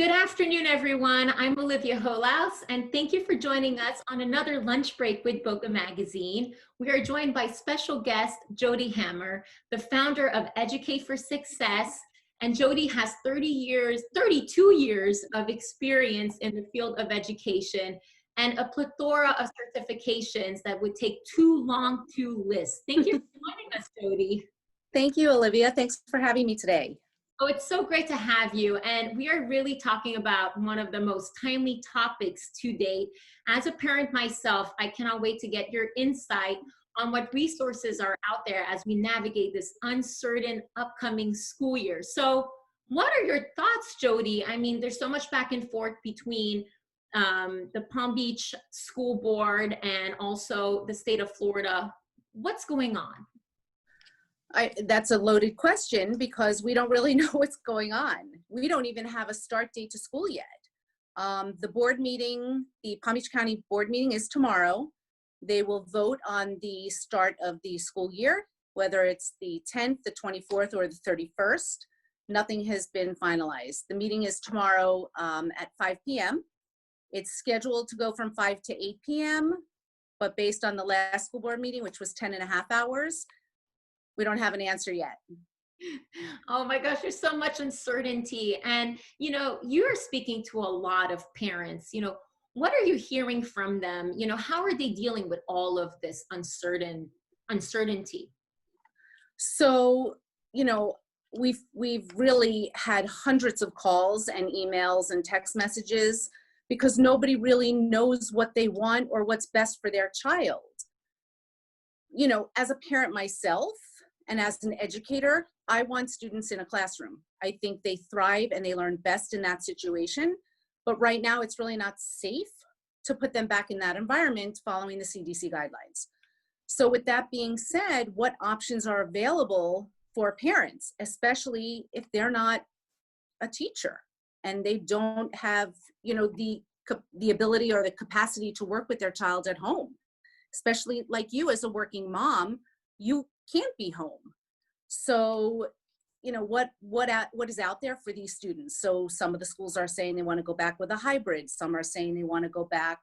Good afternoon, everyone. I'm Olivia Holaus, and thank you for joining us on another lunch break with Boca Magazine. We are joined by special guest Jody Hammer, the founder of Educate for Success. And Jody has 32 years of experience in the field of education and a plethora of certifications that would take too long to list. Thank you for joining us, Jody. Thank you, Olivia. Thanks for having me today. Oh, it's so great to have you. And we are really talking about one of the most timely topics to date. As a parent myself, I cannot wait to get your insight on what resources are out there as we navigate this uncertain upcoming school year. So what are your thoughts, Jody? I mean, there's so much back and forth between the Palm Beach School Board and also the state of Florida. What's going on? That's a loaded question because we don't really know what's going on. We don't even have a start date to school yet. The board meeting, the Palm Beach County board meeting is tomorrow. They will vote on the start of the school year, whether it's the 10th, the 24th, or the 31st. Nothing has been finalized. The meeting is tomorrow at 5 p.m. It's scheduled to go from 5 to 8 p.m., but based on the last school board meeting, which was 10 and a half hours, we don't have an answer yet. Oh my gosh, there's so much uncertainty. And, you are speaking to a lot of parents. What are you hearing from them? How are they dealing with all of this uncertainty? So, we've really had hundreds of calls and emails and text messages because nobody really knows what they want or what's best for their child. As a parent myself, and as an educator, I want students in a classroom. I think they thrive and they learn best in that situation. But right now, it's really not safe to put them back in that environment following the CDC guidelines. So with that being said, what options are available for parents, especially if they're not a teacher and they don't have, the ability or the capacity to work with their child at home, especially like you as a working mom, you can't be home. So, what is out there for these students? So some of the schools are saying they want to go back with a hybrid. Some are saying they want to go back,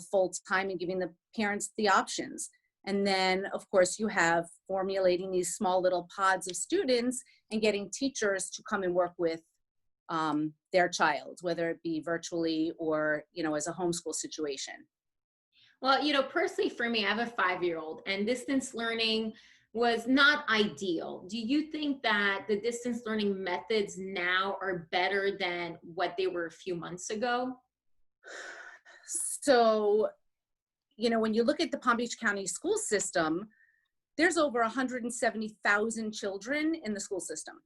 full time and giving the parents the options. And then, of course, you have formulating these small little pods of students and getting teachers to come and work with their child, whether it be virtually or, as a homeschool situation. Well, personally for me, I have a 5-year-old and distance learning was not ideal. Do you think that the distance learning methods now are better than what they were a few months ago? So, when you look at the Palm Beach County school system, there's over 170,000 children in the school system.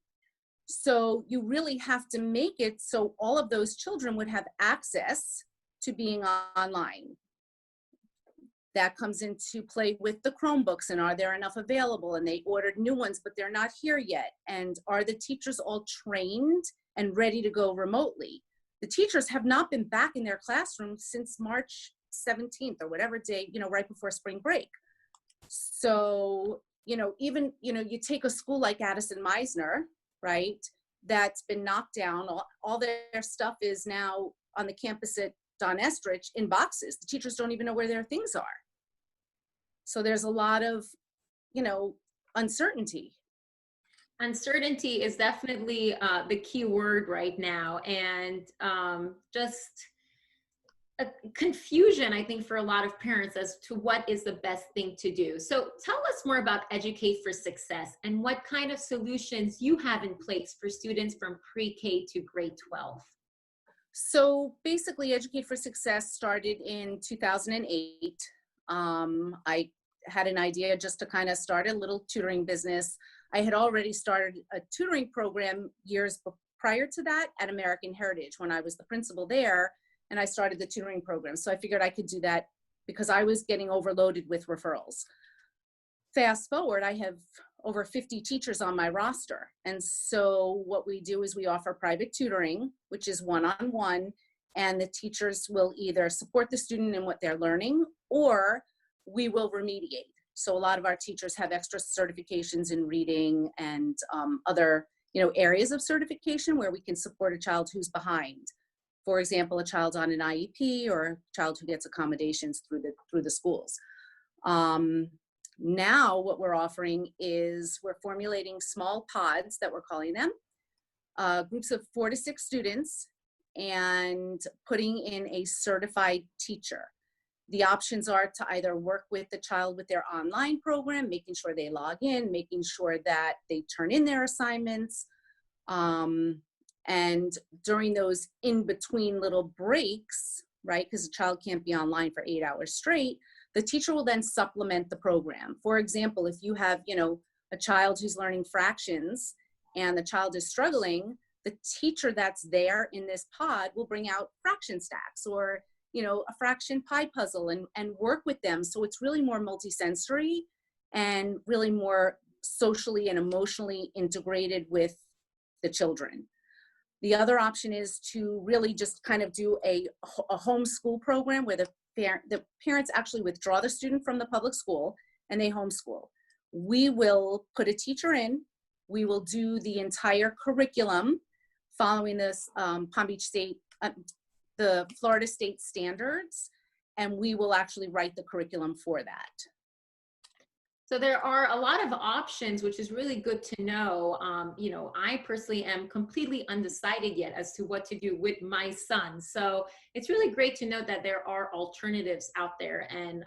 So you really have to make it so all of those children would have access to being online. That comes into play with the Chromebooks, and are there enough available? And they ordered new ones, but they're not here yet. And are the teachers all trained and ready to go remotely? The teachers have not been back in their classrooms since March 17th or whatever day, right before spring break. So, even, you take a school like Addison Meisner, right? That's been knocked down. All their stuff is now on the campus at Don Estridge in boxes. The teachers don't even know where their things are. So there's a lot of, uncertainty. Uncertainty is definitely the key word right now. And just a confusion, I think, for a lot of parents as to what is the best thing to do. So tell us more about Educate for Success and what kind of solutions you have in place for students from pre-K to grade 12. So basically, Educate for Success started in 2008. I had an idea just to kind of start a little tutoring business. I had already started a tutoring program years prior to that at American Heritage when I was the principal there, and I started the tutoring program. So I figured I could do that because I was getting overloaded with referrals. Fast forward, I have over 50 teachers on my roster. And so what we do is we offer private tutoring, which is one-on-one, and the teachers will either support the student in what they're learning, or we will remediate. So a lot of our teachers have extra certifications in reading and other areas of certification where we can support a child who's behind. For example, a child on an IEP or a child who gets accommodations through the schools. Now what we're offering is we're formulating small pods that we're calling them, groups of 4 to 6 students, and putting in a certified teacher. The options are to either work with the child with their online program, making sure they log in, making sure that they turn in their assignments. And during those in-between little breaks, right, because the child can't be online for 8 hours straight, the teacher will then supplement the program. For example, if you have, a child who's learning fractions and the child is struggling, the teacher that's there in this pod will bring out fraction stacks or a fraction pie puzzle and work with them. So it's really more multisensory and really more socially and emotionally integrated with the children. The other option is to really just kind of do a homeschool program where the parents actually withdraw the student from the public school and they homeschool. We will put a teacher in. We will do the entire curriculum following this Palm Beach State, the Florida State standards, and we will actually write the curriculum for that. So there are a lot of options, which is really good to know. I personally am completely undecided yet as to what to do with my son. So it's really great to know that there are alternatives out there, and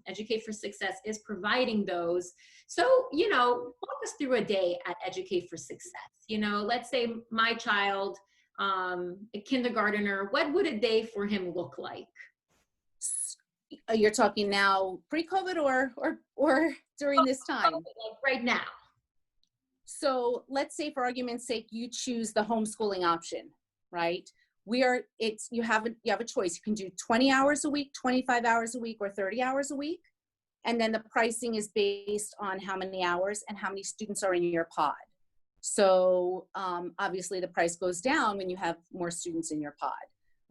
Educate for Success is providing those. So, walk us through a day at Educate for Success. Let's say my child, a kindergartner, what would a day for him look like? You're talking now pre-COVID or during this time? Like right now. So let's say, for argument's sake, you choose the homeschooling option, right? You have a choice. You can do 20 hours a week, 25 hours a week, or 30 hours a week. And then the pricing is based on how many hours and how many students are in your pod. So obviously the price goes down when you have more students in your pod.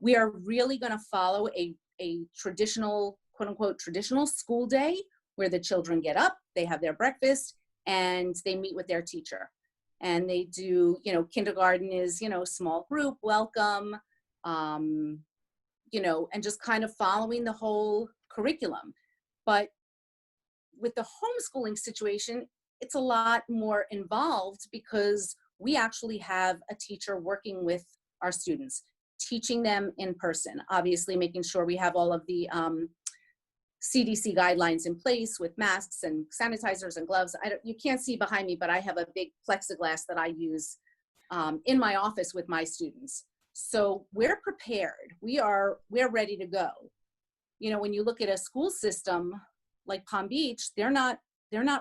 We are really going to follow a traditional, quote unquote, traditional school day where the children get up, they have their breakfast, and they meet with their teacher. And they do, kindergarten is, small group, welcome, and just kind of following the whole curriculum. But with the homeschooling situation, it's a lot more involved because we actually have a teacher working with our students, teaching them in person, obviously making sure we have all of the CDC guidelines in place with masks and sanitizers and gloves. You can't see behind me, but I have a big plexiglass that I use in my office with my students. So we're prepared. We're ready to go. When you look at a school system like Palm Beach, they're not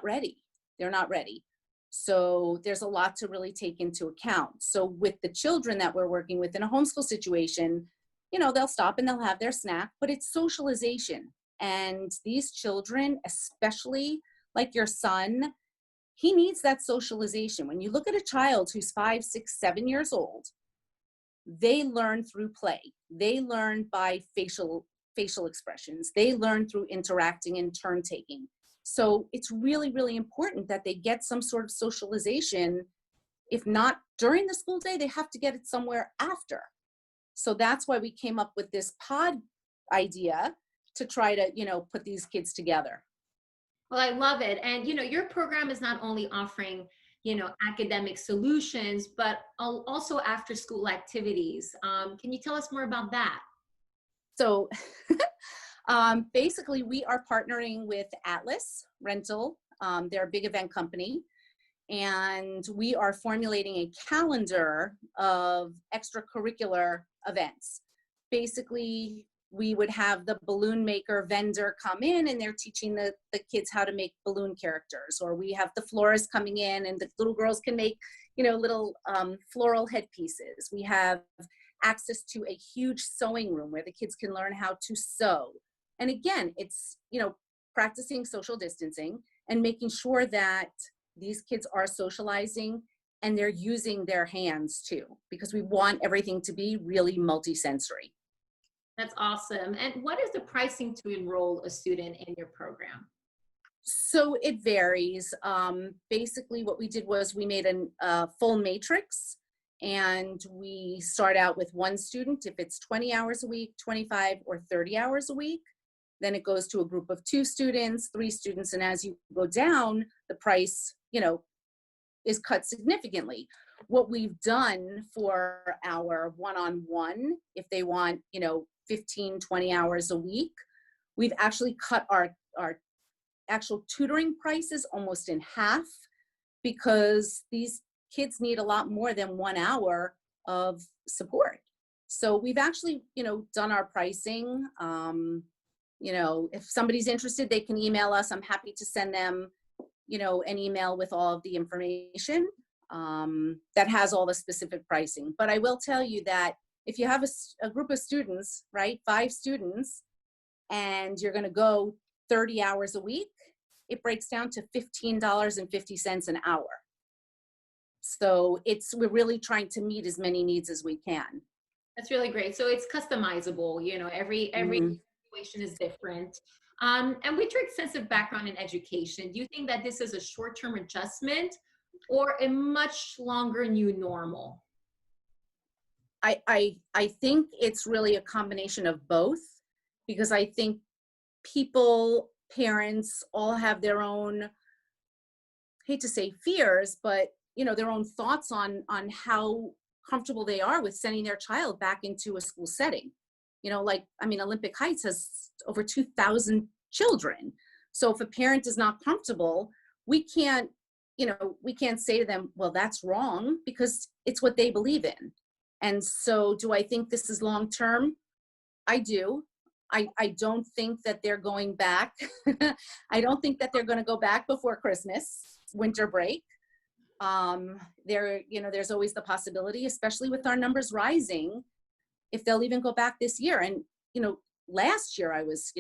ready. They're not ready. So there's a lot to really take into account. So with the children that we're working with in a homeschool situation, they'll stop and they'll have their snack, but it's socialization. And these children, especially like your son, he needs that socialization. When you look at a child who's 5, 6, 7 years old, they learn through play. They learn by facial expressions. They learn through interacting and turn taking. So it's really, really important that they get some sort of socialization. If not during the school day, they have to get it somewhere after. So that's why we came up with this pod idea to try to, put these kids together. Well, I love it. And, your program is not only offering, academic solutions, but also after school activities. Can you tell us more about that? So basically we are partnering with Atlas Rental. They're a big event company. And we are formulating a calendar of extracurricular events. Basically, we would have the balloon maker vendor come in and they're teaching the kids how to make balloon characters. Or we have the florist coming in and the little girls can make, little floral headpieces. We have access to a huge sewing room where the kids can learn how to sew. And again, it's, practicing social distancing and making sure that these kids are socializing and they're using their hands too, because we want everything to be really multisensory. That's awesome. And what is the pricing to enroll a student in your program? So it varies. Basically, what we did was we made a full matrix, and we start out with one student. If it's 20 hours a week, 25 or 30 hours a week, then it goes to a group of 2 students, 3 students, and as you go down, the price, is cut significantly. What we've done for our one-on-one, if they want, 15, 20 hours a week, we've actually cut our actual tutoring prices almost in half, because these kids need a lot more than 1 hour of support. So we've actually, done our pricing. If somebody's interested, they can email us. I'm happy to send them, an email with all of the information that has all the specific pricing. But I will tell you that if you have a group of students, right, 5 students, and you're going to go 30 hours a week, it breaks down to $15.50 an hour. So we're really trying to meet as many needs as we can. That's really great. So it's customizable, every situation is different. And with your extensive background in education, do you think that this is a short-term adjustment or a much longer new normal? I think it's really a combination of both, because I think parents all have their own, hate to say fears, but their own thoughts on how comfortable they are with sending their child back into a school setting. Olympic Heights has over 2,000 children. So if a parent is not comfortable, we can't say to them, well, that's wrong, because it's what they believe in. And so do I think this is long-term? I do. I don't think that they're going back. I don't think that they're going to go back before Christmas, winter break. There's always the possibility, especially with our numbers rising, if they'll even go back this year. And, last year I was,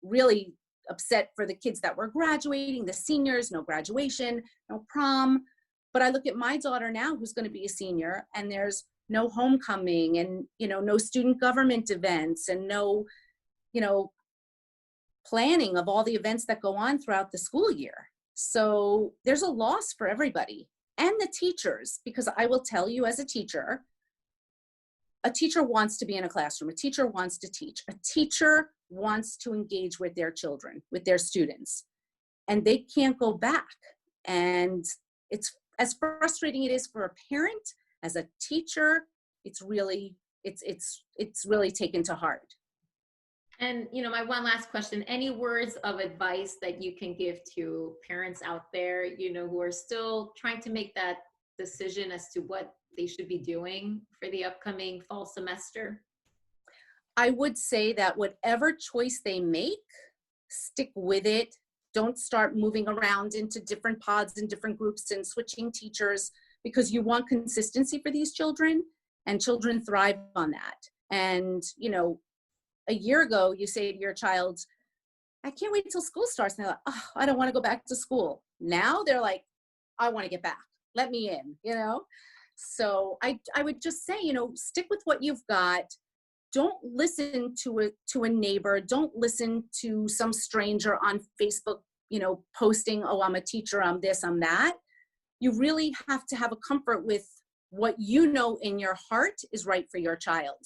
really upset for the kids that were graduating, the seniors, no graduation, no prom. But I look at my daughter now, who's going to be a senior, and there's no homecoming and, no student government events and no, planning of all the events that go on throughout the school year. So there's a loss for everybody and the teachers, because I will tell you, as a teacher wants to be in a classroom. A teacher wants to teach. A teacher wants to engage with their children, with their students, and they can't go back. And it's as frustrating it is for a parent, as a teacher, it's really taken to heart. And, my one last question, any words of advice that you can give to parents out there, who are still trying to make that decision as to what they should be doing for the upcoming fall semester? I would say that whatever choice they make, stick with it. Don't start moving around into different pods and different groups and switching teachers, because you want consistency for these children, and children thrive on that. And, a year ago, you say to your child, I can't wait until school starts. And they're like, oh, I don't want to go back to school. Now they're like, I want to get back. Let me in, So I would just say, stick with what you've got. Don't listen to a neighbor. Don't listen to some stranger on Facebook, posting, oh, I'm a teacher, I'm this, I'm that. You really have to have a comfort with what in your heart is right for your child.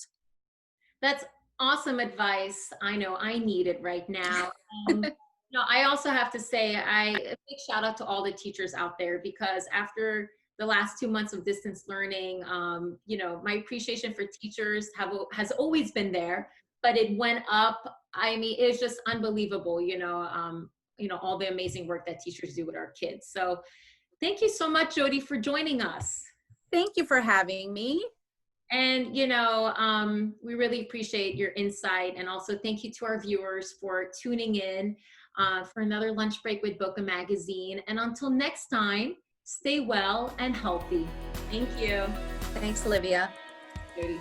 That's awesome advice. I know I need it right now. I also have to say, a big shout out to all the teachers out there, because after the last 2 months of distance learning, my appreciation for teachers has always been there, but it went up. It's just unbelievable, all the amazing work that teachers do with our kids. So thank you so much, Jody, for joining us. Thank you for having me. And, we really appreciate your insight. And also thank you to our viewers for tuning in for another Lunch Break with Boca Magazine. And until next time, stay well and healthy. Thank you. Thanks, Olivia. Jody.